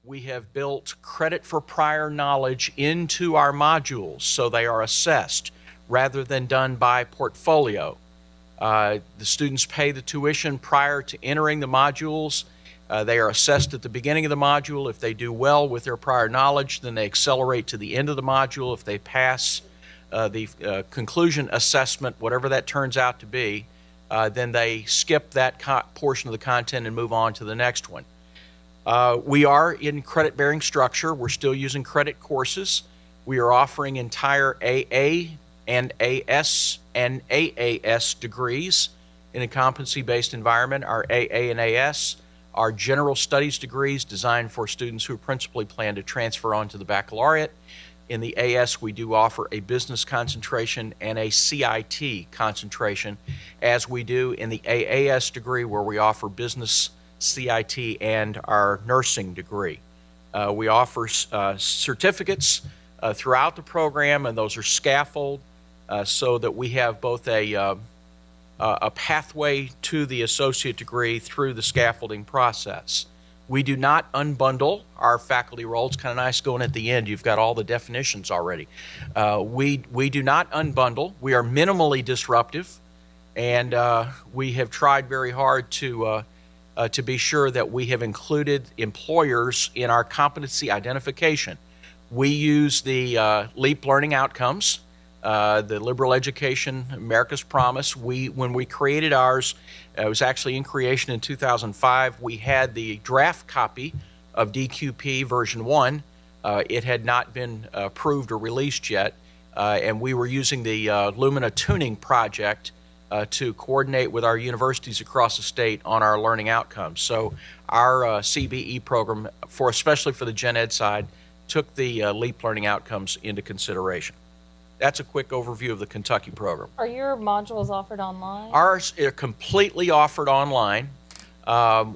We have built credit for prior knowledge into our modules so they are assessed rather than done by portfolio. The students pay the tuition prior to entering the modules. They are assessed at the beginning of the module. If they do well with their prior knowledge, then they accelerate to the end of the module. If they pass the conclusion assessment, whatever that turns out to be, then they skip that portion of the content and move on to the next one. We are in credit-bearing structure. We're still using credit courses. We are offering entire AA and AS and AAS degrees in a competency-based environment. Our AA and AS are general studies degrees designed for students who principally plan to transfer on to the baccalaureate. In the AS, we do offer a business concentration and a CIT concentration, as we do in the AAS degree, where we offer business, CIT, and our nursing degree. We offer certificates throughout the program, and those are scaffolded so that we have both a pathway to the associate degree through the scaffolding process. We do not unbundle our faculty role. It's kind of nice going at the end. You've got all the definitions already. We do not unbundle. We are minimally disruptive, and we have tried very hard to be sure that we have included employers in our competency identification. We use the LEAP learning outcomes, the Liberal Education, America's Promise. When we created ours, it was actually in creation in 2005. We had the draft copy of DQP version 1. It had not been approved or released yet, and we were using the Lumina tuning project to coordinate with our universities across the state on our learning outcomes. So our CBE program, especially for the gen ed side, took the LEAP learning outcomes into consideration. That's a quick overview of the Kentucky program. Are your modules offered online? Ours are completely offered online.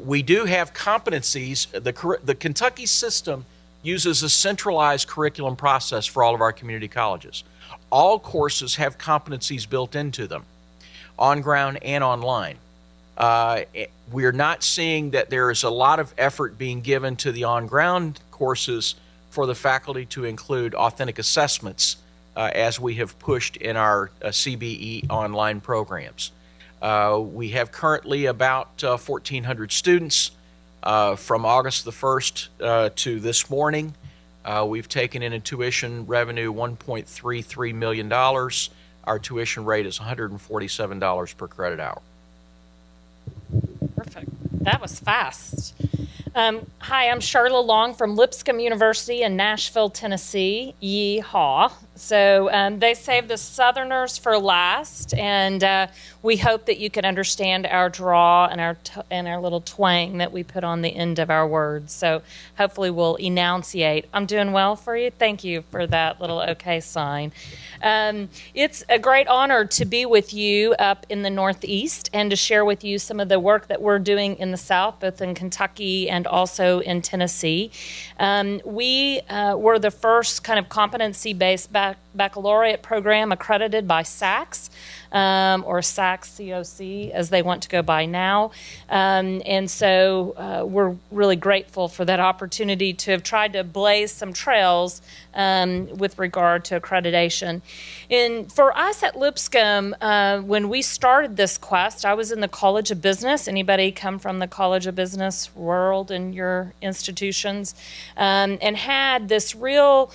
We do have competencies. The Kentucky system uses a centralized curriculum process for all of our community colleges. All courses have competencies built into them, on ground and online. We're not seeing that there is a lot of effort being given to the on-ground courses for the faculty to include authentic assessments as we have pushed in our CBE online programs. We have currently about 1,400 students. From August the 1st to this morning, we've taken in tuition revenue $1.33 million. Our tuition rate is $147 per credit hour. Perfect. That was fast. Hi, I'm Charla Long from Lipscomb University in Nashville, Tennessee. Yeehaw. So they saved the Southerners for last, and we hope that you can understand our draw and our little twang that we put on the end of our words. So hopefully we'll enunciate. I'm doing well for you. Thank you for that little okay sign. It's a great honor to be with you up in the Northeast and to share with you some of the work that we're doing in the South, both in Kentucky and also in Tennessee. We were the first kind of competency-based baccalaureate program accredited by SACS, or SACS COC, as they want to go by now. And so we're really grateful for that opportunity to have tried to blaze some trails with regard to accreditation. And for us at Lipscomb, when we started this quest, I was in the College of Business. Anybody come from the College of Business world in your institutions? And had this real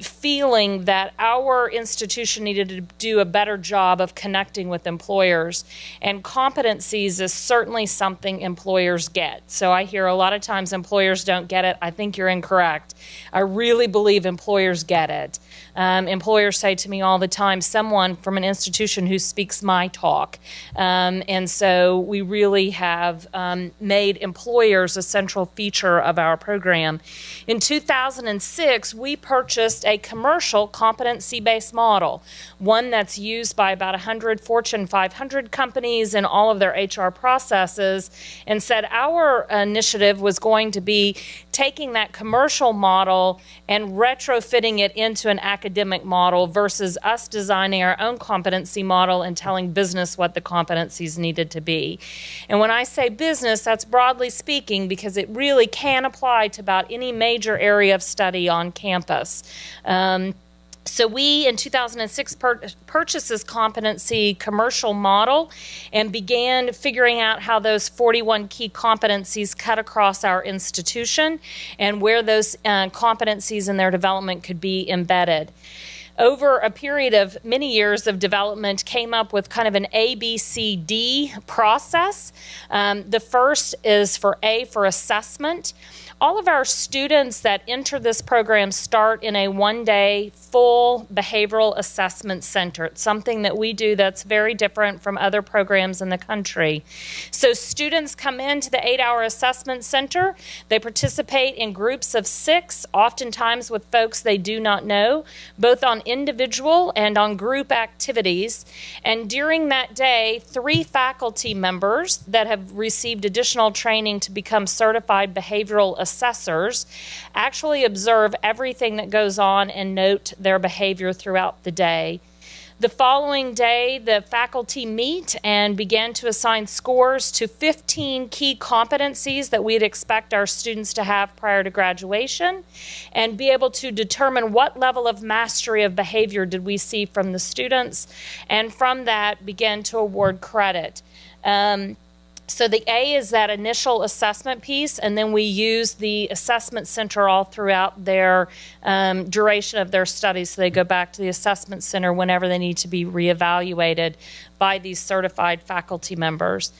feeling that our institution needed to do a better job of connecting with employers, and competencies is certainly something employers get. So I hear a lot of times employers don't get it. I think you're incorrect. I really believe employers get it. Employers say to me all the time, someone from an institution who speaks my talk. And so we really have made employers a central feature of our program. In 2006, we purchased a commercial competency-based model, one that's used by about 100 Fortune 500 companies in all of their HR processes, and said our initiative was going to be taking that commercial model and retrofitting it into an academic academic model versus us designing our own competency model and telling business what the competencies needed to be. And when I say business, that's broadly speaking because it really can apply to about any major area of study on campus. So we, in 2006, purchased this competency commercial model and began figuring out how those 41 key competencies cut across our institution and where those competencies in their development could be embedded. Over a period of many years of development, came up with kind of an ABCD process. The first is for A, for assessment. All of our students that enter this program start in a one-day full behavioral assessment center. It's something that we do that's very different from other programs in the country. So students come into the 8-hour assessment center. They participate in groups of 6, oftentimes with folks they do not know, both on individual and on group activities. And during that day, 3 faculty members that have received additional training to become certified behavioral assessors actually observe everything that goes on and note their behavior throughout the day. The following day, the faculty meet and began to assign scores to 15 key competencies that we'd expect our students to have prior to graduation and be able to determine what level of mastery of behavior did we see from the students, and from that began to award credit. So the A is that initial assessment piece, and then we use the assessment center all throughout their duration of their studies. So they go back to the assessment center whenever they need to be reevaluated by these certified faculty members.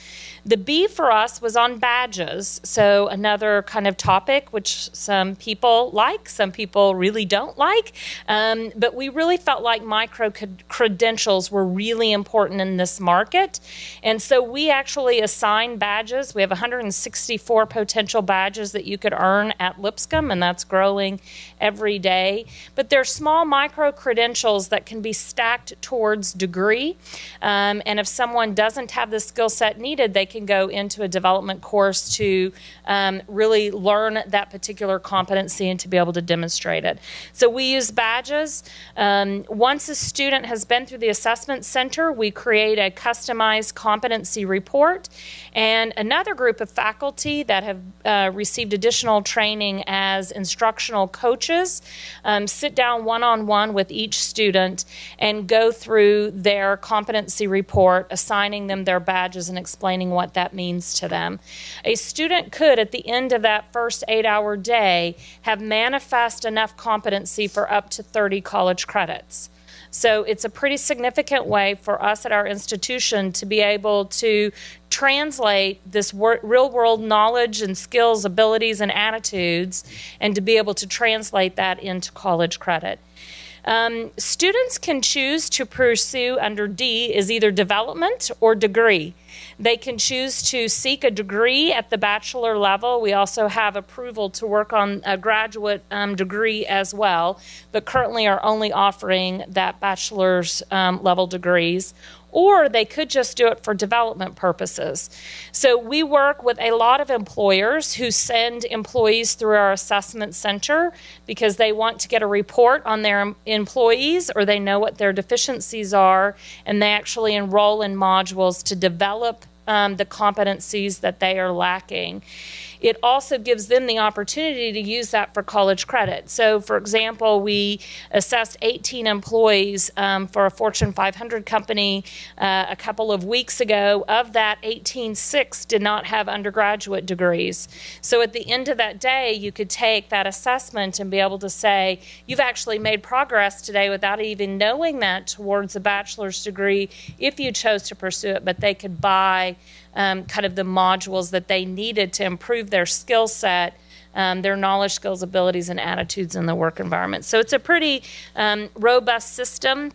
The B for us was on badges. So another kind of topic which some people like, some people really don't like. But we really felt like micro credentials were really important in this market. And so we actually assign badges. We have 164 potential badges that you could earn at Lipscomb, and that's growing every day. But they're small micro credentials that can be stacked towards degree. And if someone doesn't have the skill set needed, they can go into a development course to really learn that particular competency and to be able to demonstrate it. So we use badges. Once a student has been through the assessment center, we create a customized competency report. And another group of faculty that have received additional training as instructional coaches sit down one-on-one with each student and go through their competency report, assigning them their badges and explaining what that means to them. A student could, at the end of that first 8-hour day, have manifest enough competency for up to 30 college credits. So it's a pretty significant way for us at our institution to be able to translate this real-world knowledge and skills, abilities, and attitudes, and to be able to translate that into college credit. Students can choose to pursue under D is either development or degree. They can choose to seek a degree at the bachelor level. We also have approval to work on a graduate degree as well, but currently are only offering that bachelor's level degrees. Or they could just do it for development purposes. So we work with a lot of employers who send employees through our assessment center because they want to get a report on their employees, or they know what their deficiencies are, and they actually enroll in modules to develop the competencies that they are lacking. It also gives them the opportunity to use that for college credit. So, for example, we assessed 18 employees for a Fortune 500 company a couple of weeks ago. Of that, 6 did not have undergraduate degrees. So at the end of that day, you could take that assessment and be able to say, you've actually made progress today without even knowing that towards a bachelor's degree if you chose to pursue it, but they could buy kind of the modules that they needed to improve their skill set, their knowledge, skills, abilities, and attitudes in the work environment. So it's a pretty robust system.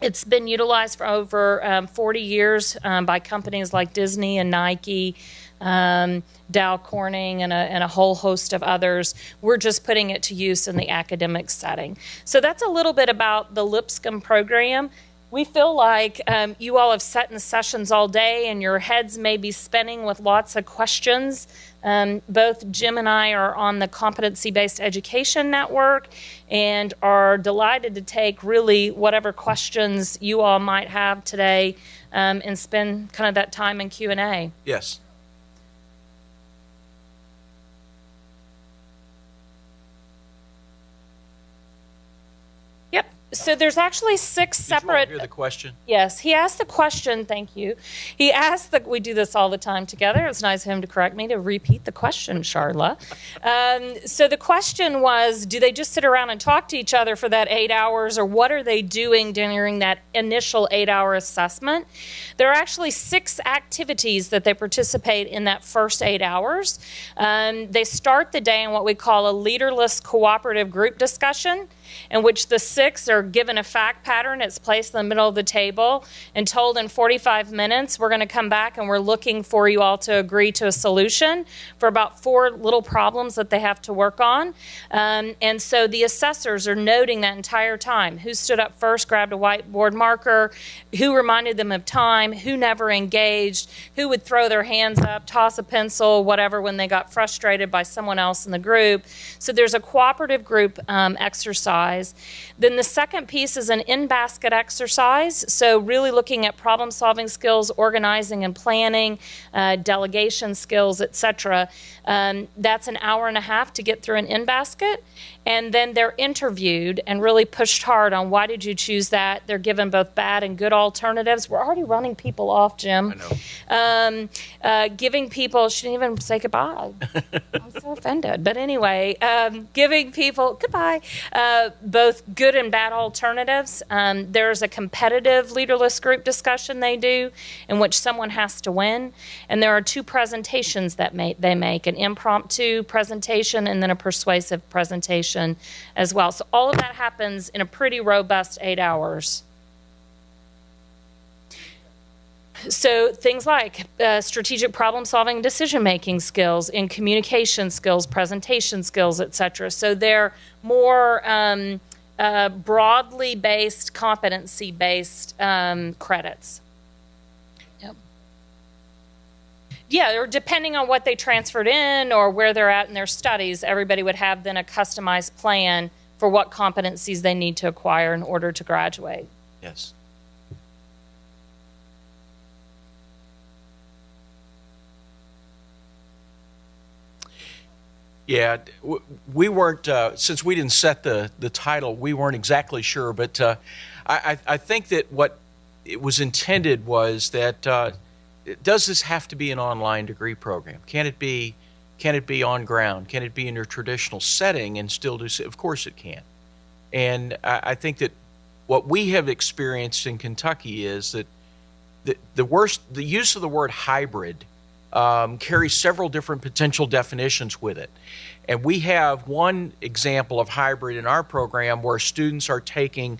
It's been utilized for over 40 years by companies like Disney and Nike, Dow Corning, and a whole host of others. We're just putting it to use in the academic setting. So that's a little bit about the Lipscomb program. We feel like you all have sat in sessions all day and your heads may be spinning with lots of questions. Both Jim and I are on the Competency-Based Education Network and are delighted to take really whatever questions you all might have today and spend kind of that time in Q&A. Yes. Yep. So there's actually 6 separate. Did you all hear the question? Yes, he asked the question. Thank you. He asked that we do this all the time together. It's nice of him to correct me, to repeat the question, Charla. So the question was, do they just sit around and talk to each other for that 8 hours, or what are they doing during that initial 8-hour assessment? There are actually 6 activities that they participate in that first 8 hours. They start the day in what we call a leaderless cooperative group discussion, in which the 6 are given a fact pattern. It's placed in the middle of the table and told in 45 minutes, we're going to come back and we're looking for you all to agree to a solution for about 4 little problems that they have to work on. And so the assessors are noting that entire time. Who stood up first, grabbed a whiteboard marker, who reminded them of time, who never engaged, who would throw their hands up, toss a pencil, whatever, when they got frustrated by someone else in the group. So there's a cooperative group exercise. Then the second piece is an in-basket exercise. So really looking at problem-solving skills, organizing and planning, delegation skills, etc. That's an hour and a half to get through an in-basket. And then they're interviewed and really pushed hard on why did you choose that. They're given both bad and good alternatives. We're already running people off, Jim. I know. Giving people, she didn't even say goodbye. I'm so offended. But anyway, giving people, goodbye, both good and bad alternatives. There's a competitive leaderless group discussion they do in which someone has to win. And there are 2 presentations that they make, an impromptu presentation and then a persuasive presentation as well. So all of that happens in a pretty robust 8 hours. So things like strategic problem-solving, decision-making skills, and communication skills, presentation skills, etc. So they're more broadly based, competency-based credits. Yep. Yeah, or depending on what they transferred in or where they're at in their studies, everybody would have then a customized plan for what competencies they need to acquire in order to graduate. Yes. Yeah, we weren't, since we didn't set the title, we weren't exactly sure, but I think that what it was intended was that, does this have to be an online degree program? Can it be on ground? Can it be in your traditional setting and still do so? Of course it can. And I think that what we have experienced in Kentucky is that the use of the word hybrid carries several different potential definitions with it. And we have one example of hybrid in our program where students are taking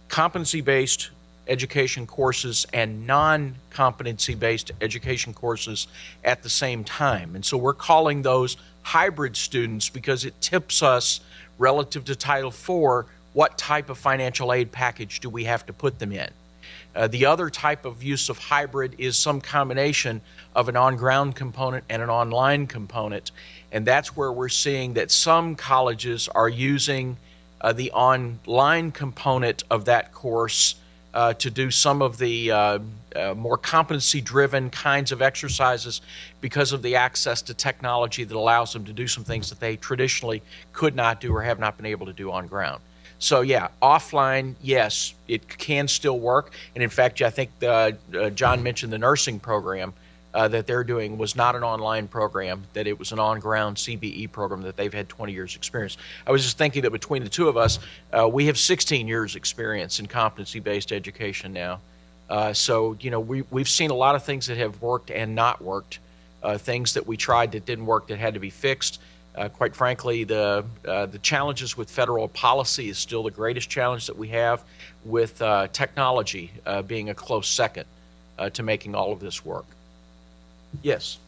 competency-based education courses and non-competency-based education courses at the same time. And so we're calling those hybrid students because it tips us relative to Title IV, what type of financial aid package do we have to put them in? The other type of use of hybrid is some combination of an on-ground component and an online component. And that's where we're seeing that some colleges are using the online component of that course to do some of the more competency-driven kinds of exercises because of the access to technology that allows them to do some things that they traditionally could not do or have not been able to do on ground. So yeah, offline, yes, it can still work. And in fact, I think John mentioned the nursing program that they're doing was not an online program, that it was an on-ground CBE program that they've had 20 years experience. I was just thinking that between the two of us, we have 16 years experience in competency-based education now. So, you know, we've seen a lot of things that have worked and not worked, things that we tried that didn't work that had to be fixed. Quite frankly, the challenges with federal policy is still the greatest challenge that we have, with technology being a close second to making all of this work. Yes.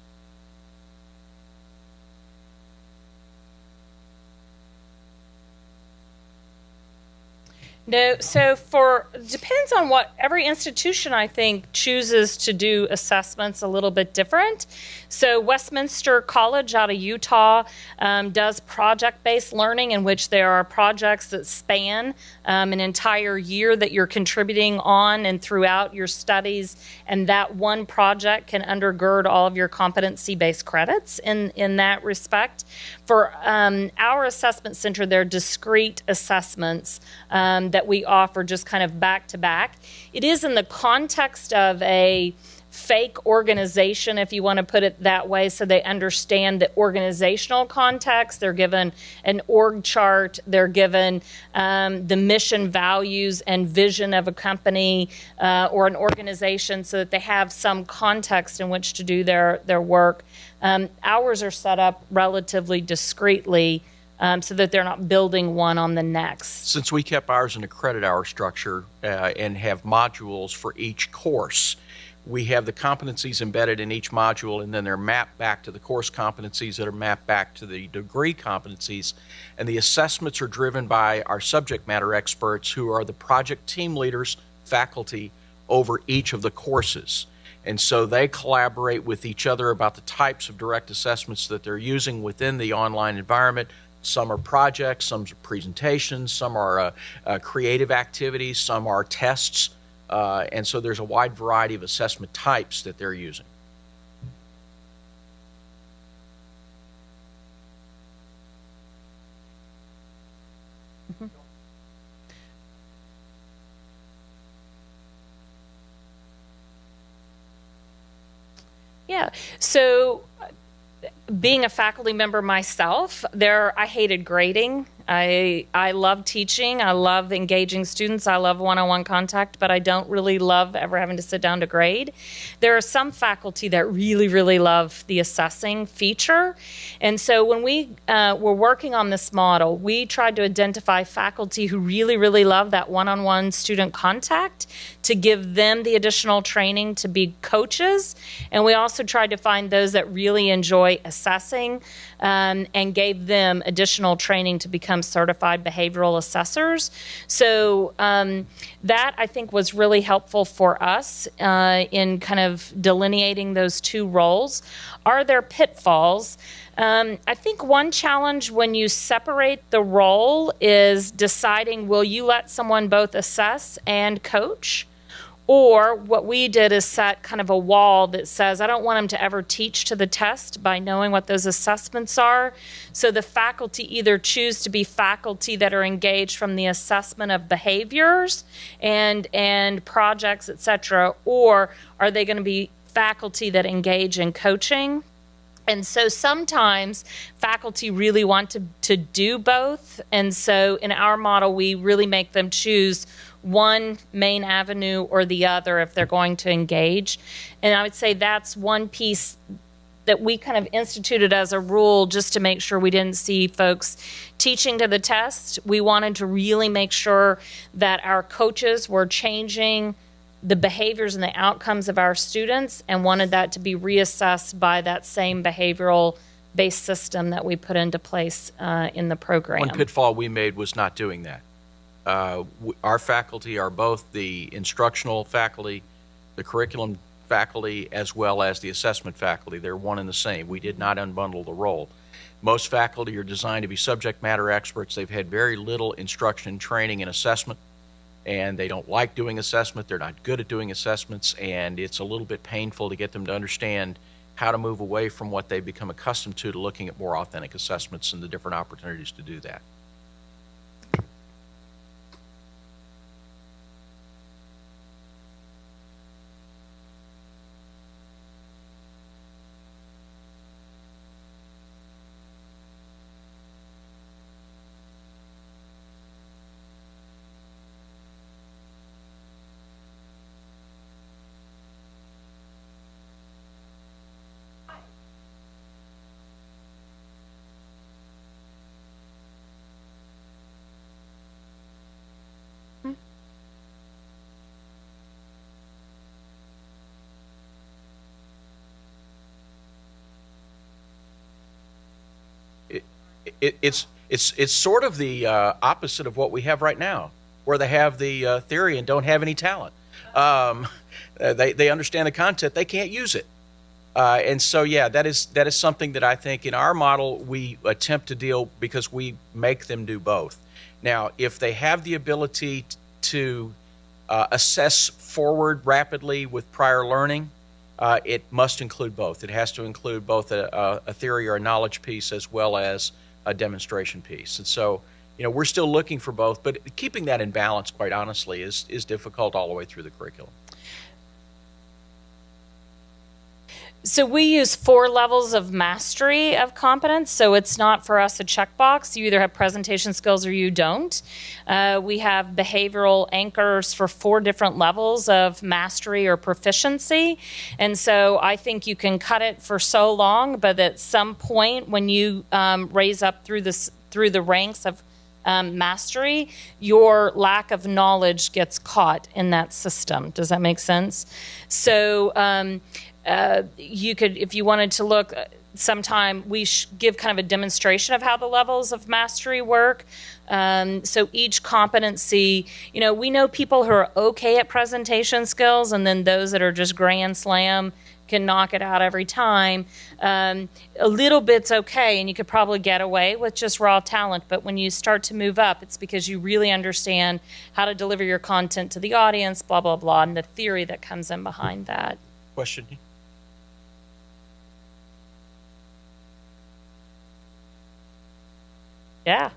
No, so depends on what every institution, I think, chooses to do assessments a little bit different. So Westminster College out of Utah does project-based learning, in which there are projects that span an entire year that you're contributing on and throughout your studies, and that one project can undergird all of your competency-based credits in that respect. For our assessment center, there are discrete assessments that we offer just kind of back to back. It is in the context of a fake organization, if you want to put it that way, so they understand the organizational context. They're given an org chart. They're given the mission, values, and vision of a company or an organization, so that they have some context in which to do their work. Ours are set up relatively discreetly, so that they're not building one on the next. Since we kept ours in a credit hour structure and have modules for each course, we have the competencies embedded in each module, and then they're mapped back to the course competencies that are mapped back to the degree competencies. And the assessments are driven by our subject matter experts, who are the project team leaders, faculty, over each of the courses. And so they collaborate with each other about the types of direct assessments that they're using within the online environment. Some are projects, some are presentations, some are creative activities, some are tests. And so there's a wide variety of assessment types that they're using. Mm-hmm. Yeah, so being a faculty member myself, I hated grading. I love teaching. I love engaging students. I love one-on-one contact, but I don't really love ever having to sit down to grade. There are some faculty that really, really love the assessing feature. And so when we were working on this model, we tried to identify faculty who really, really love that one-on-one student contact, to give them the additional training to be coaches. And we also tried to find those that really enjoy assessing, and gave them additional training to become certified behavioral assessors. So that, I think, was really helpful for us in kind of delineating those two roles. Are there pitfalls? I think one challenge when you separate the role is deciding, will you let someone both assess and coach? Or what we did is set kind of a wall that says, I don't want them to ever teach to the test by knowing what those assessments are. So the faculty either choose to be faculty that are engaged from the assessment of behaviors and projects, et cetera, or are they going to be faculty that engage in coaching? And so sometimes faculty really want to do both. And so in our model, we really make them choose one main avenue or the other if they're going to engage. And I would say that's one piece that we kind of instituted as a rule, just to make sure we didn't see folks teaching to the test. We wanted to really make sure that our coaches were changing the behaviors and the outcomes of our students, and wanted that to be reassessed by that same behavioral based system that we put into place in the program. One pitfall we made was not doing that. Our faculty are both the instructional faculty, the curriculum faculty, as well as the assessment faculty. They're one and the same. We did not unbundle the role. Most faculty are designed to be subject matter experts. They've had very little instruction, training, and assessment, and they don't like doing assessment. They're not good at doing assessments, and it's a little bit painful to get them to understand how to move away from what they've become accustomed to looking at more authentic assessments and the different opportunities to do that. It's sort of the opposite of what we have right now. where they have the theory and don't have any talent. They understand the content, they can't use it. And so, yeah, that is something that I think in our model we attempt to deal, because we make them do both. Now, if they have the ability to assess forward rapidly with prior learning, it must include both. It has to include both a theory or a knowledge piece as well as a demonstration piece. And so, we're still looking for both, but keeping that in balance, quite honestly, is difficult all the way through the curriculum. So we use 4 levels of mastery of competence. So it's not for us a checkbox. You either have presentation skills or you don't. We have behavioral anchors for 4 different levels of mastery or proficiency. And so I think you can cut it for so long, but at some point when you raise up through the ranks of mastery, your lack of knowledge gets caught in that system. Does that make sense? So you could, if you wanted to look, sometime we give kind of a demonstration of how the levels of mastery work. So each competency, we know people who are okay at presentation skills, and then those that are just grand slam can knock it out every time. A little bit's okay, and you could probably get away with just raw talent, but when you start to move up, it's because you really understand how to deliver your content to the audience, blah, blah, blah, and the theory that comes in behind that. Question? Yeah.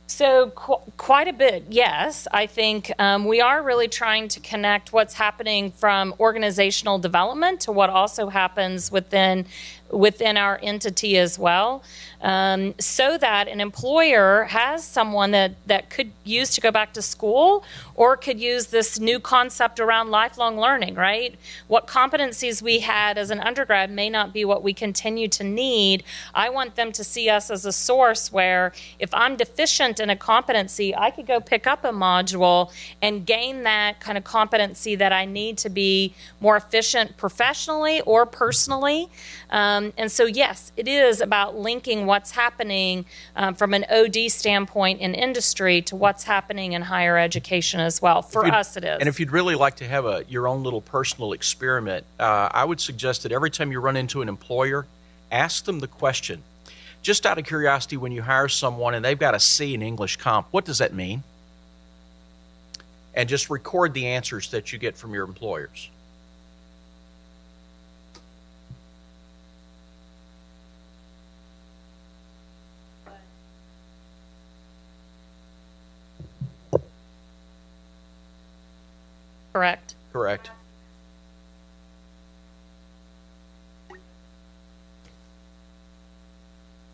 So quite a bit, yes. I think we are really trying to connect what's happening from organizational development to what also happens within our entity as well, so that an employer has someone that could use to go back to school or could use this new concept around lifelong learning, right? What competencies we had as an undergrad may not be what we continue to need. I want them to see us as a source where if I'm deficient in a competency, I could go pick up a module and gain that kind of competency that I need to be more efficient professionally or personally. And so, yes, it is about linking what's happening from an OD standpoint in industry to what's happening in higher education as well. For us, it is. And if you'd really like to have your own little personal experiment, I would suggest that every time you run into an employer, ask them the question, just out of curiosity, when you hire someone and they've got a C in English comp, what does that mean? And just record the answers that you get from your employers. Correct. Correct.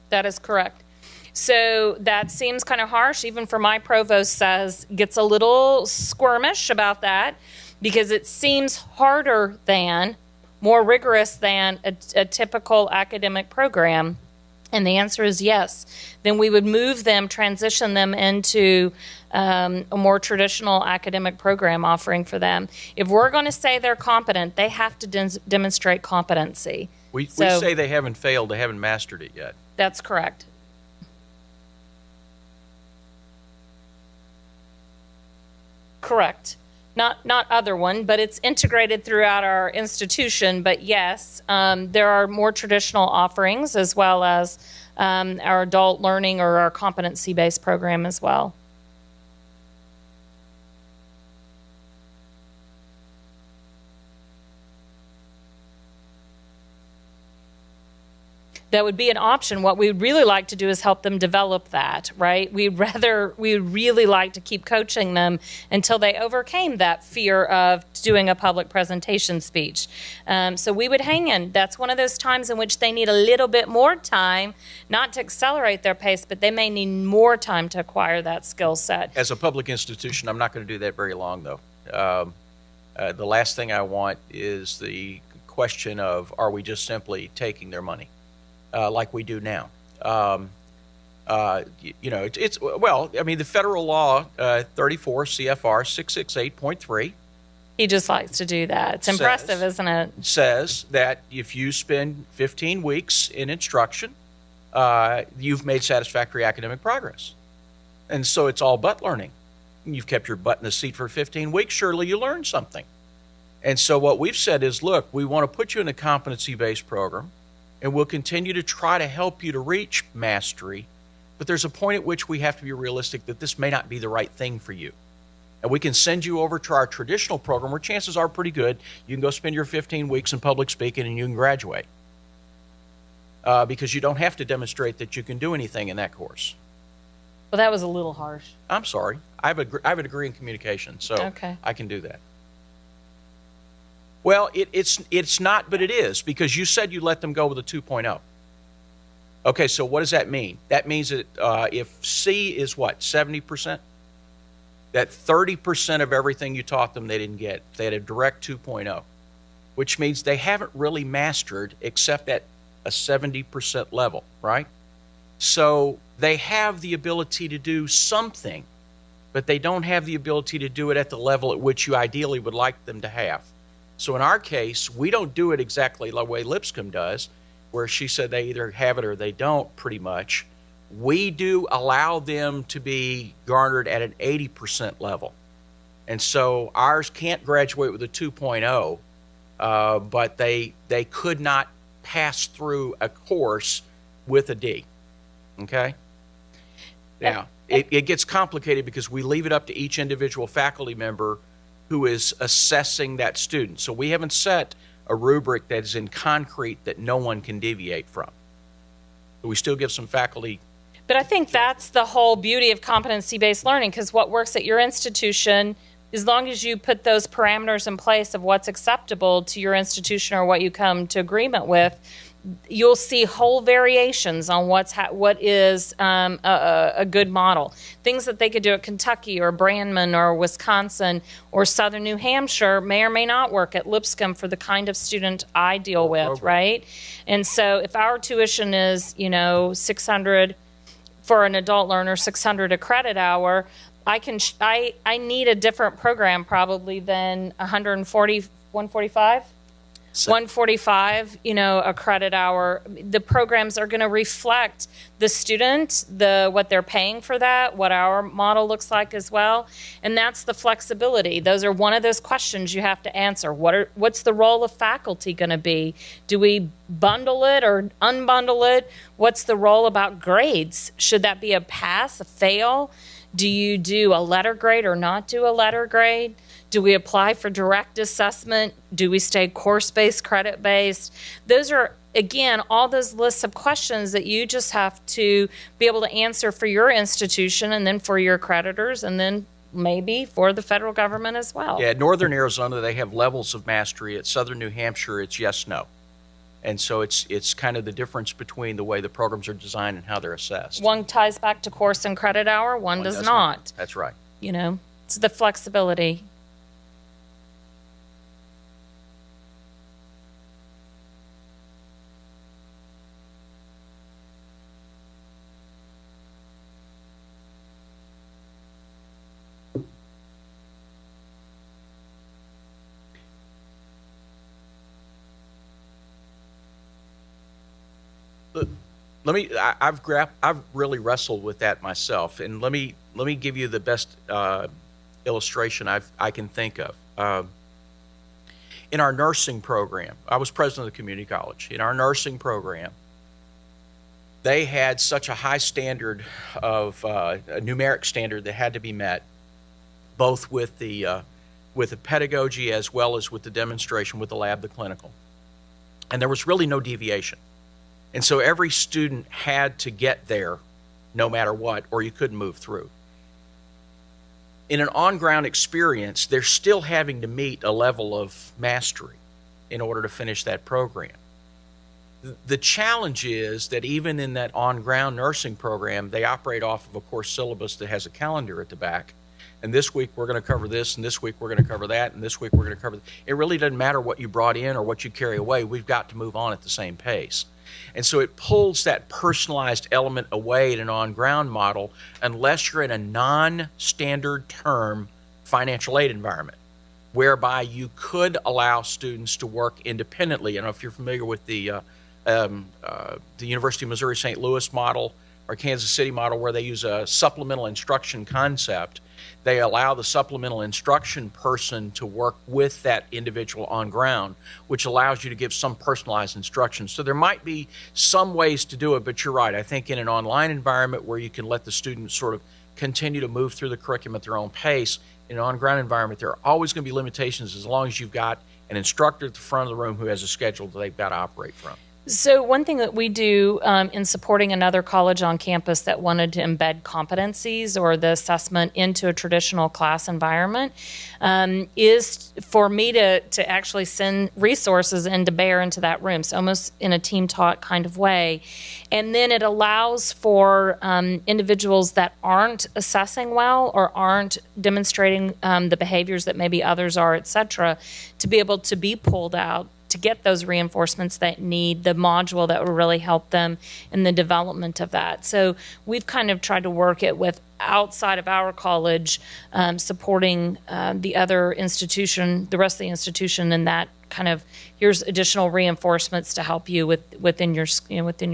That is correct. So that seems kind of harsh. Even for my provost gets a little squirmish about that because it seems harder than, more rigorous than a typical academic program. And the answer is yes. Then we would move them, transition them into a more traditional academic program offering for them. If we're going to say they're competent, they have to demonstrate competency. We say they haven't failed, they haven't mastered it yet. That's correct. Correct. Not other one, but it's integrated throughout our institution. But yes, there are more traditional offerings as well as our adult learning or our competency-based program as well. That would be an option. What we'd really like to do is help them develop that, right? We'd really like to keep coaching them until they overcame that fear of doing a public presentation speech. So we would hang in. That's one of those times in which they need a little bit more time, not to accelerate their pace, but they may need more time to acquire that skill set. As a public institution, I'm not going to do that very long, though. The last thing I want is the question of, are we just simply taking their money? Like we do now. The federal law, 34 CFR 668.3. He just likes to do that. It's impressive, isn't it? Says that if you spend 15 weeks in instruction, you've made satisfactory academic progress. And so it's all butt learning. You've kept your butt in the seat for 15 weeks, surely you learned something. And so what we've said is, look, we want to put you in a competency-based program, and we'll continue to try to help you to reach mastery, but there's a point at which we have to be realistic that this may not be the right thing for you. And we can send you over to our traditional program where chances are pretty good you can go spend your 15 weeks in public speaking and you can graduate. Because you don't have to demonstrate that you can do anything in that course. Well, that was a little harsh. I'm sorry. I have a degree in communication, so Okay. I can do that. Well, it's not, but it is, because you said you let them go with a 2.0. Okay, so what does that mean? That means that if C is what, 70%? That 30% of everything you taught them they didn't get. They had a direct 2.0, which means they haven't really mastered except at a 70% level, right? So they have the ability to do something, but they don't have the ability to do it at the level at which you ideally would like them to have. So in our case, we don't do it exactly the way Lipscomb does, where she said they either have it or they don't, pretty much. We do allow them to be garnered at an 80% level. And so ours can't graduate with a 2.0, but they could not pass through a course with a D. Okay? Now, it gets complicated because we leave it up to each individual faculty member who is assessing that student. So we haven't set a rubric that is in concrete that no one can deviate from. But we still give some faculty. But I think that's the whole beauty of competency-based learning, because what works at your institution, as long as you put those parameters in place of what's acceptable to your institution or what you come to agreement with, you'll see whole variations on what is a good model. Things that they could do at Kentucky or Brandman or Wisconsin or Southern New Hampshire may or may not work at Lipscomb for the kind of student I deal with, right? And so if our tuition is, $600 for an adult learner, $600 a credit hour, I need a different program probably than 145. 145, a credit hour. The programs are going to reflect the student, what they're paying for that, what our model looks like as well. And that's the flexibility. Those are one of those questions you have to answer. What's the role of faculty going to be? Do we bundle it or unbundle it? What's the role about grades? Should that be a pass, a fail? Do you do a letter grade or not do a letter grade? Do we apply for direct assessment? Do we stay course-based, credit-based? Those are, again, all those lists of questions that you just have to be able to answer for your institution and then for your creditors and then maybe for the federal government as well. Yeah, at Northern Arizona, they have levels of mastery. At Southern New Hampshire, it's yes, no. And so it's kind of the difference between the way the programs are designed and how they're assessed. One ties back to course and credit hour, one does not. That's right. It's the flexibility. I've really wrestled with that myself, and let me give you the best illustration I can think of. In our nursing program, I was president of the community college. In our nursing program, they had such a high standard of a numeric standard that had to be met, both with the pedagogy as well as with the demonstration, with the lab, the clinical, and there was really no deviation. And so every student had to get there no matter what, or you couldn't move through. In an on-ground experience, they're still having to meet a level of mastery in order to finish that program. The challenge is that even in that on-ground nursing program, they operate off of a course syllabus that has a calendar at the back. And this week we're going to cover this, and this week we're going to cover that, and this week we're going to cover that. It really doesn't matter what you brought in or what you carry away. We've got to move on at the same pace. And so it pulls that personalized element away in an on-ground model unless you're in a non-standard term financial aid environment, whereby you could allow students to work independently. I don't know if you're familiar with the the University of Missouri St. Louis model or Kansas City model, where they use a supplemental instruction concept. They allow the supplemental instruction person to work with that individual on ground, which allows you to give some personalized instruction. So there might be some ways to do it, but you're right. I think in an online environment where you can let the students sort of continue to move through the curriculum at their own pace, in an on-ground environment, there are always going to be limitations as long as you've got an instructor at the front of the room who has a schedule that they've got to operate from. So one thing that we do in supporting another college on campus that wanted to embed competencies or the assessment into a traditional class environment is for me to actually send resources and to bear into that room, so almost in a team taught kind of way. And then it allows for individuals that aren't assessing well or aren't demonstrating the behaviors that maybe others are, et cetera, to be able to be pulled out to get those reinforcements that need the module that will really help them in the development of that. So we've kind of tried to work it with outside of our college, supporting the other institution, the rest of the institution, and that kind of here's additional reinforcements to help you within your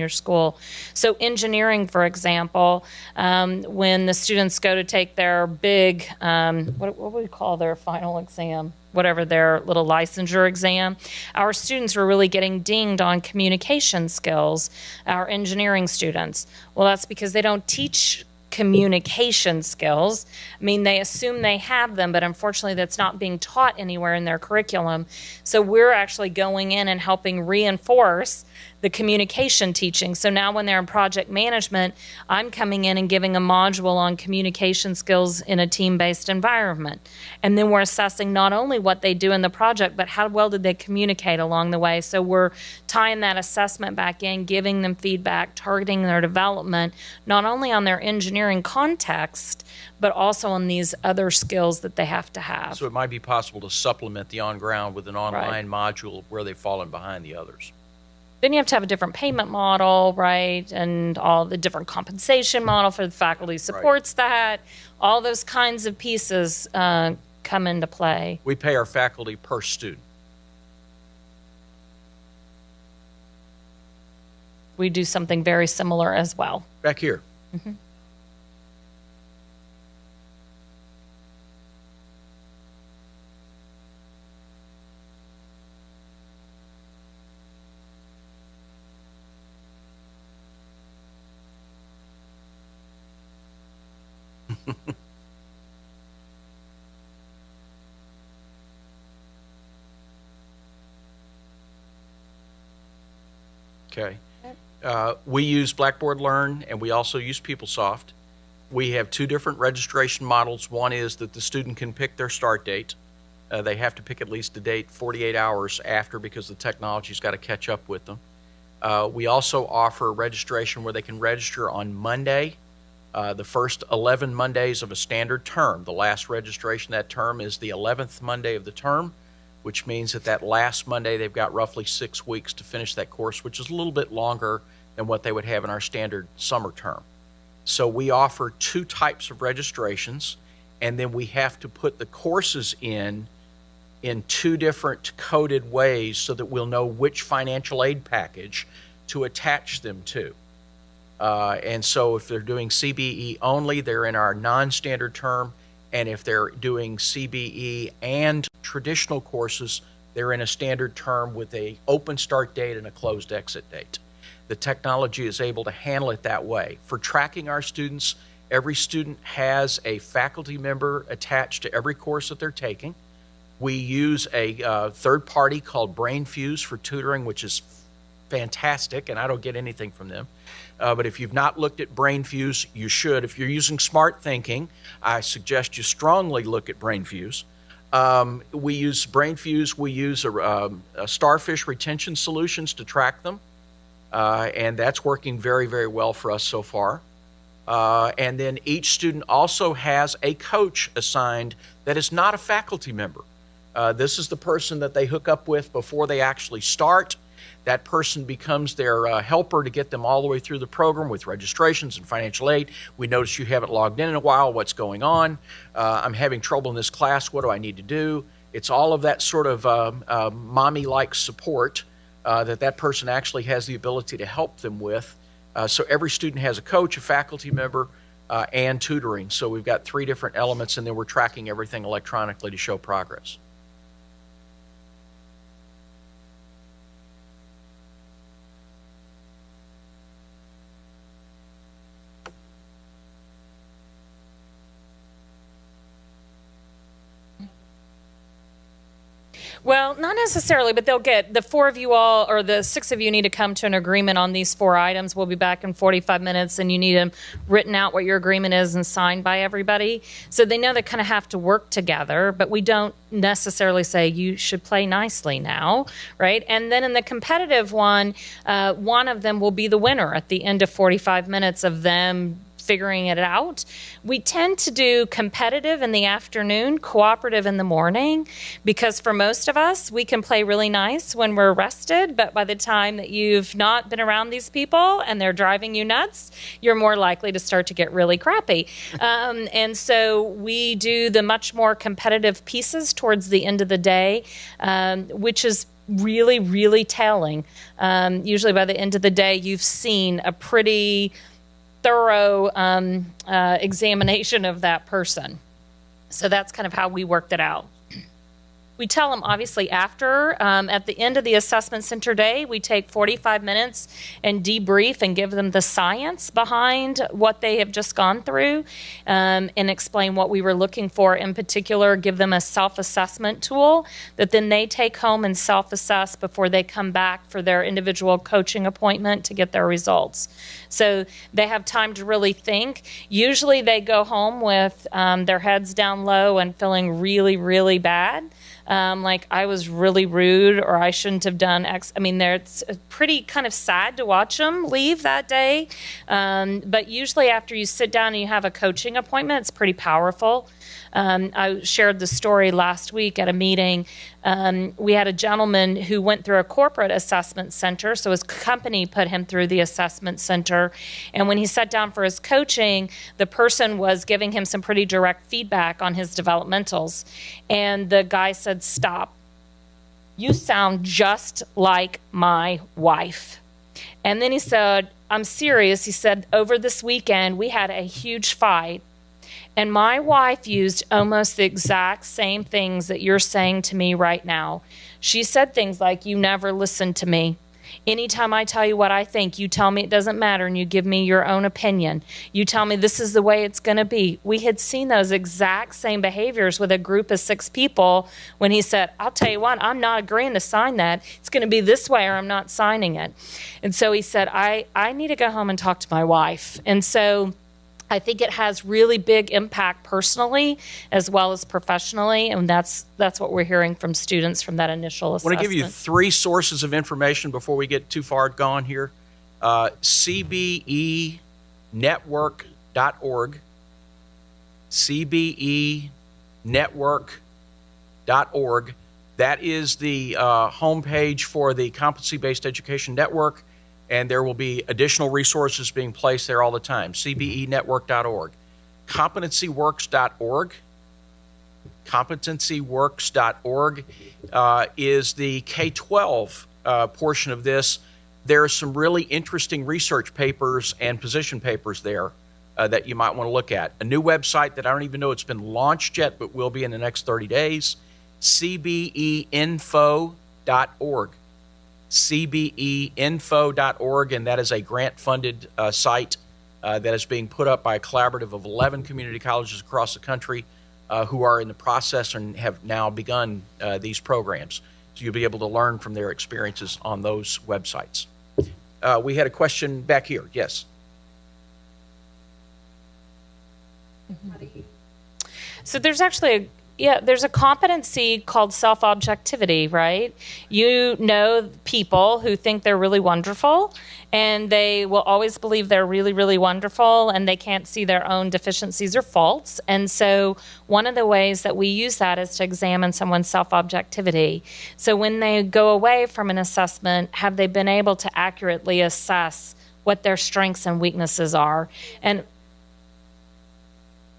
school. So engineering, for example, when the students go to take their big what would we call their final exam? Whatever their little licensure exam, our students were really getting dinged on communication skills, our engineering students. Well, that's because they don't teach communication skills. I mean, they assume they have them, but unfortunately that's not being taught anywhere in their curriculum. So we're actually going in and helping reinforce the communication teaching. So now when they're in project management, I'm coming in and giving a module on communication skills in a team-based environment. And then we're assessing not only what they do in the project, but how well did they communicate along the way. So we're tying that assessment back in, giving them feedback, targeting their development, not only on their engineering context, but also on these other skills that they have to have. So it might be possible to supplement the on-ground with an online module where they've fallen behind the others. Then you have to have a different payment model, right? And all the different compensation model for the faculty supports that. All those kinds of pieces come into play. We pay our faculty per student. We do something very similar as well. Back here. Mm-hmm. Okay. We use Blackboard Learn, and we also use PeopleSoft. We have two different registration models. One is that the student can pick their start date. They have to pick at least a date 48 hours after because the technology's got to catch up with them. We also offer registration where they can register on Monday, the first 11 Mondays of a standard term. The last registration of that term is the 11th Monday of the term, which means that last Monday they've got roughly 6 weeks to finish that course, which is a little bit longer than what they would have in our standard summer term. So we offer two types of registrations, and then we have to put the courses in two different coded ways so that we'll know which financial aid package to attach them to. And so if they're doing CBE only, they're in our non-standard term. And if they're doing CBE and traditional courses, they're in a standard term with a open start date and a closed exit date. The technology is able to handle it that way. For tracking our students, every student has a faculty member attached to every course that they're taking. We use a third party called BrainFuse for tutoring, which is fantastic, and I don't get anything from them. But if you've not looked at BrainFuse, you should. If you're using smart thinking, I suggest you strongly look at BrainFuse. We use BrainFuse. We use a Starfish retention solutions to track them, and that's working very, very well for us so far. And then each student also has a coach assigned that is not a faculty member. This is the person that they hook up with before they actually start. That person becomes their helper to get them all the way through the program with registrations and financial aid. We notice you haven't logged in a while. What's going on? I'm having trouble in this class. What do I need to do? It's all of that sort of mommy-like support that person actually has the ability to help them with. So every student has a coach, a faculty member, and tutoring. So we've got 3 different elements, and then we're tracking everything electronically to show progress. Well, not necessarily, but they'll get, the 4 of you all, or the 6 of you need to come to an agreement on these 4 items. We'll be back in 45 minutes, and you need them written out what your agreement is and signed by everybody. So they know they kind of have to work together, but we don't necessarily say you should play nicely now, right? And then in the competitive one of them will be the winner at the end of 45 minutes of them figuring it out. We tend to do competitive in the afternoon, cooperative in the morning, because for most of us, we can play really nice when we're rested, but by the time that you've not been around these people and they're driving you nuts, you're more likely to start to get really crappy. And so we do the much more competitive pieces towards the end of the day, which is really, really telling. Usually by the end of the day, you've seen a pretty thorough examination of that person. So that's kind of how we worked it out. We tell them, obviously, after, at the end of the assessment center day, we take 45 minutes and debrief and give them the science behind what they have just gone through, and explain what we were looking for. In particular, give them a self-assessment tool that then they take home and self-assess before they come back for their individual coaching appointment to get their results. So they have time to really think. Usually they go home with their heads down low and feeling really, really bad. Like I was really rude, or I shouldn't have done X. I mean, it's pretty kind of sad to watch them leave that day. But usually after you sit down and you have a coaching appointment, it's pretty powerful. I shared the story last week at a meeting. We had a gentleman who went through a corporate assessment center, so his company put him through the assessment center. And when he sat down for his coaching, the person was giving him some pretty direct feedback on his developmentals. And the guy said, "Stop. You sound just like my wife." And then he said, "I'm serious." He said, "Over this weekend, we had a huge fight. And my wife used almost the exact same things that you're saying to me right now. She said things like, 'You never listen to me. Anytime I tell you what I think, you tell me it doesn't matter and you give me your own opinion. You tell me this is the way it's going to be.'" We had seen those exact same behaviors with a group of 6 people when he said, "I'll tell you what, I'm not agreeing to sign that. It's going to be this way or I'm not signing it." And so he said, I need to go home and talk to my wife. And so I think it has really big impact personally as well as professionally, and that's what we're hearing from students from that initial assessment. I want to give you 3 sources of information before we get too far gone here. CBEnetwork.org, CBEnetwork.org. That is the homepage for the Competency-Based Education Network. And there will be additional resources being placed there all the time. CBEnetwork.org. Competencyworks.org. Competencyworks.org is the K-12 portion of this. There are some really interesting research papers and position papers there that you might want to look at. A new website that I don't even know it's been launched yet, but will be in the next 30 days, CBEinfo.org. CBEinfo.org, and that is a grant-funded site that is being put up by a collaborative of 11 community colleges across the country who are in the process and have now begun these programs. So you'll be able to learn from their experiences on those websites. We had a question back here. Yes. So there's actually there's a competency called self-objectivity, right? You know people who think they're really wonderful, and they will always believe they're really, really wonderful, and they can't see their own deficiencies or faults. And so one of the ways that we use that is to examine someone's self-objectivity. So when they go away from an assessment, have they been able to accurately assess what their strengths and weaknesses are? And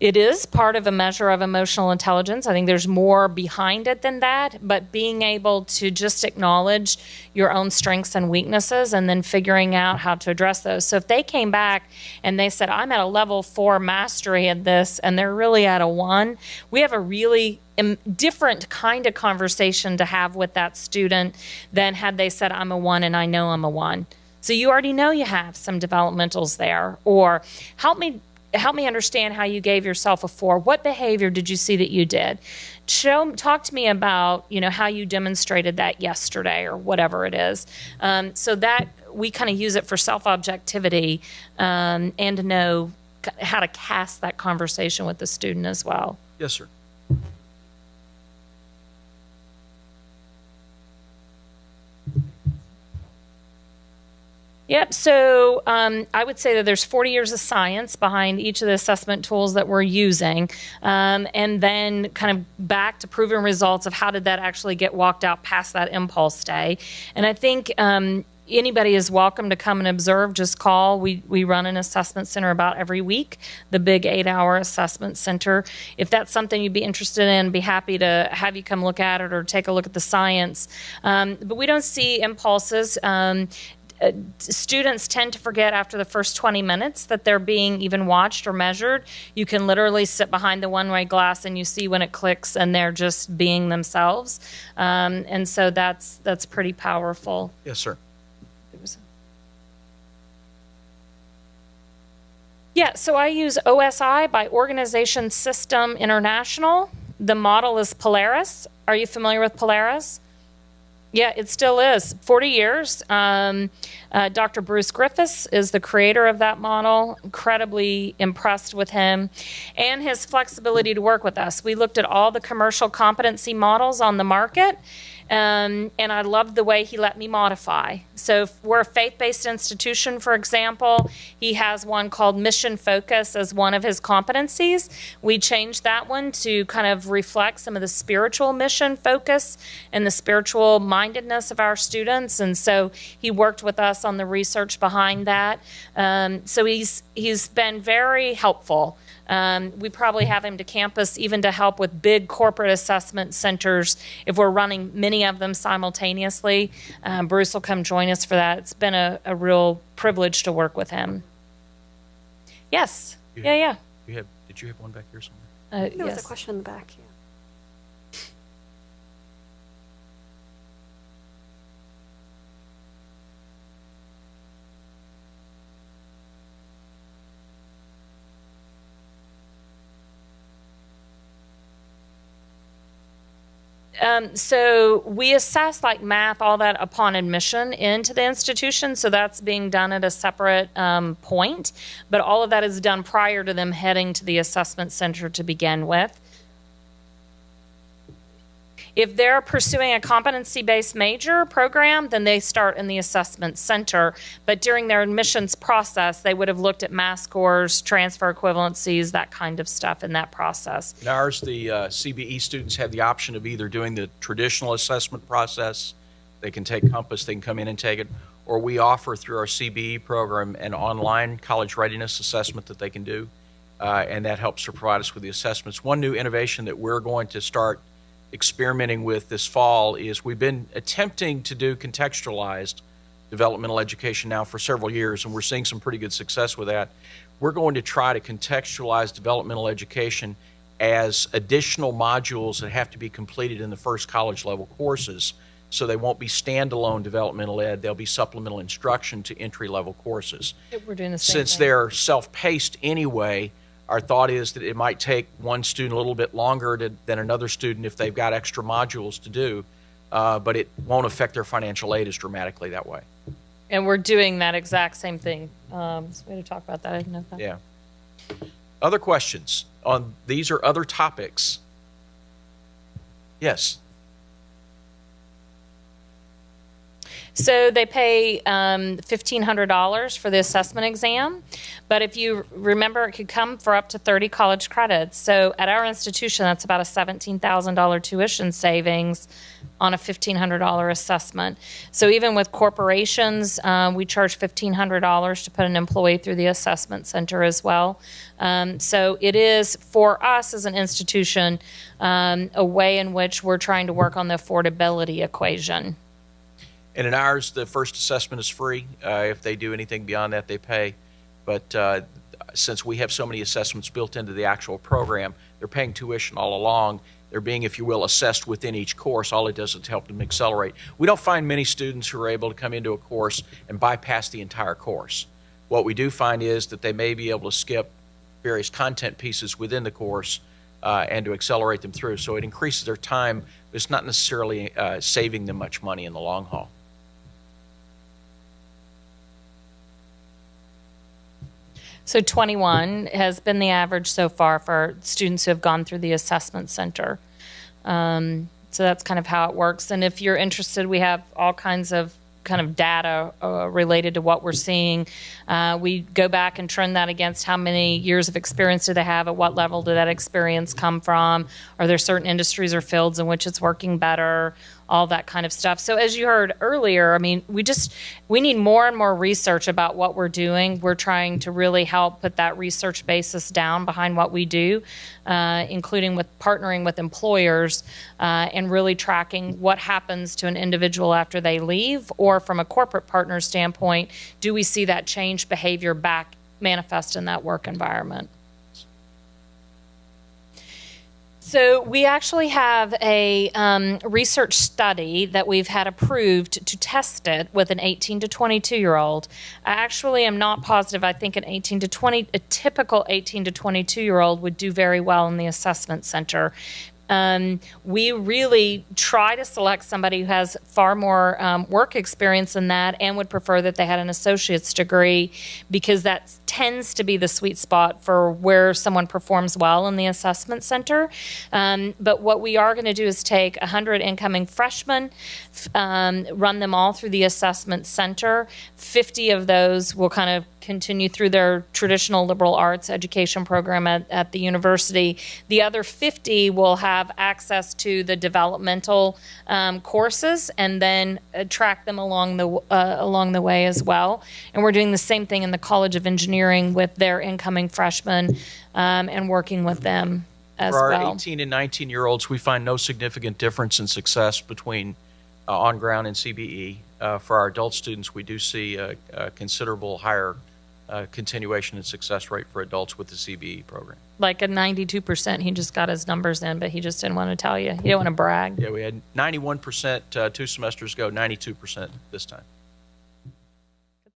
It is part of a measure of emotional intelligence. I think there's more behind it than that, but being able to just acknowledge your own strengths and weaknesses and then figuring out how to address those. So if they came back and they said, I'm at a level 4 mastery in this, and they're really at a 1, we have a really different kind of conversation to have with that student than had they said, I'm a 1 and I know I'm a 1. So you already know you have some developmentals there. Or help me understand how you gave yourself a 4. What behavior did you see that you did? Talk to me about, how you demonstrated that yesterday or whatever it is. So that we kind of use it for self-objectivity and to know how to cast that conversation with the student as well. Yes, sir. Yep. So I would say that there's 40 years of science behind each of the assessment tools that we're using, and then kind of back to proven results of how did that actually get walked out past that impulse day. And I think anybody is welcome to come and observe. Just call. We run an assessment center about every week, the big 8-hour assessment center. If that's something you'd be interested in, be happy to have you come look at it or take a look at the science. But we don't see impulses. Students tend to forget after the first 20 minutes that they're being even watched or measured. You can literally sit behind the one-way glass and you see when it clicks and they're just being themselves. And so that's pretty powerful. Yes, sir. Yeah, so I use OSI by Organization System International. The model is Polaris. Are you familiar with Polaris? Yeah, it still is. 40 years. Dr. Bruce Griffiths is the creator of that model. Incredibly impressed with him and his flexibility to work with us. We looked at all the commercial competency models on the market, and I loved the way he let me modify. So if we're a faith-based institution, for example, he has one called Mission Focus as one of his competencies. We changed that one to kind of reflect some of the spiritual mission focus and the spiritual mindedness of our students. And so he worked with us on the research behind that. So he's been very helpful. We probably have him to campus even to help with big corporate assessment centers if we're running many of them simultaneously. Bruce will come join us for that. It's been a real privilege to work with him. Yes. Yeah. Did you have one back here somewhere? There was a question in the back. Yeah. So we assess like math, all that upon admission into the institution. So that's being done at a separate point. But all of that is done prior to them heading to the assessment center to begin with. If they're pursuing a competency-based major program, then they start in the assessment center. But during their admissions process, they would have looked at math scores, transfer equivalencies, that kind of stuff in that process. In ours, the CBE students have the option of either doing the traditional assessment process, they can take Compass, they can come in and take it, or we offer through our CBE program an online college readiness assessment that they can do, and that helps to provide us with the assessments. One new innovation that we're going to start experimenting with this fall is we've been attempting to do contextualized developmental education now for several years, and we're seeing some pretty good success with that. We're going to try to contextualize developmental education as additional modules that have to be completed in the first college level courses. So they won't be standalone developmental ed, they'll be supplemental instruction to entry level courses. We're doing the same Since thing. they're self-paced anyway, our thought is that it might take one student a little bit longer than another student if they've got extra modules to do, but it won't affect their financial aid as dramatically that way. And we're doing that exact same thing. So we had to talk about that. I didn't know that. Yeah. Other questions on these or other topics? Yes. So they pay $1,500 for the assessment exam, but if you remember, it could come for up to 30 college credits. So at our institution, that's about a $17,000 tuition savings on a $1,500 assessment. So even with corporations, we charge $1,500 to put an employee through the assessment center as well. So it is, for us as an institution, a way in which we're trying to work on the affordability equation. And in ours, the first assessment is free. If they do anything beyond that, they pay. But since we have so many assessments built into the actual program, they're paying tuition all along. They're being, if you will, assessed within each course. All it does is help them accelerate. We don't find many students who are able to come into a course and bypass the entire course. What we do find is that they may be able to skip various content pieces within the course and to accelerate them through. So it increases their time, but it's not necessarily saving them much money in the long haul. So 21 has been the average so far for students who have gone through the assessment center. So that's kind of how it works. And if you're interested, we have all kinds of data related to what we're seeing. We go back and trend that against how many years of experience do they have, at what level did that experience come from, are there certain industries or fields in which it's working better, all that kind of stuff. So as you heard earlier, I mean, we need more and more research about what we're doing. We're trying to really help put that research basis down behind what we do, including with partnering with employers and really tracking what happens to an individual after they leave, or from a corporate partner standpoint, do we see that change behavior back manifest in that work environment? So we actually have a research study that we've had approved to test it with an 18 to 22-year-old. I actually am not positive. I think a typical 18 to 22-year-old would do very well in the assessment center. We really try to select somebody who has far more work experience than that and would prefer that they had an associate's degree, because that tends to be the sweet spot for where someone performs well in the assessment center. But what we are going to do is take 100 incoming freshmen, run them all through the assessment center. 50 of those will kind of continue through their traditional liberal arts education program at the university. The other 50 will have access to the developmental courses, and then track them along the way as well. And we're doing the same thing in the College of Engineering with their incoming freshmen and working with them as well. For our 18 and 19-year-olds, we find no significant difference in success between on-ground and CBE. For our adult students, we do see a considerable higher continuation and success rate for adults with the CBE program. Like a 92%. He just got his numbers in, but he just didn't want to tell you. He didn't want to brag. Yeah, we had 91% 2 semesters ago, 92% this time.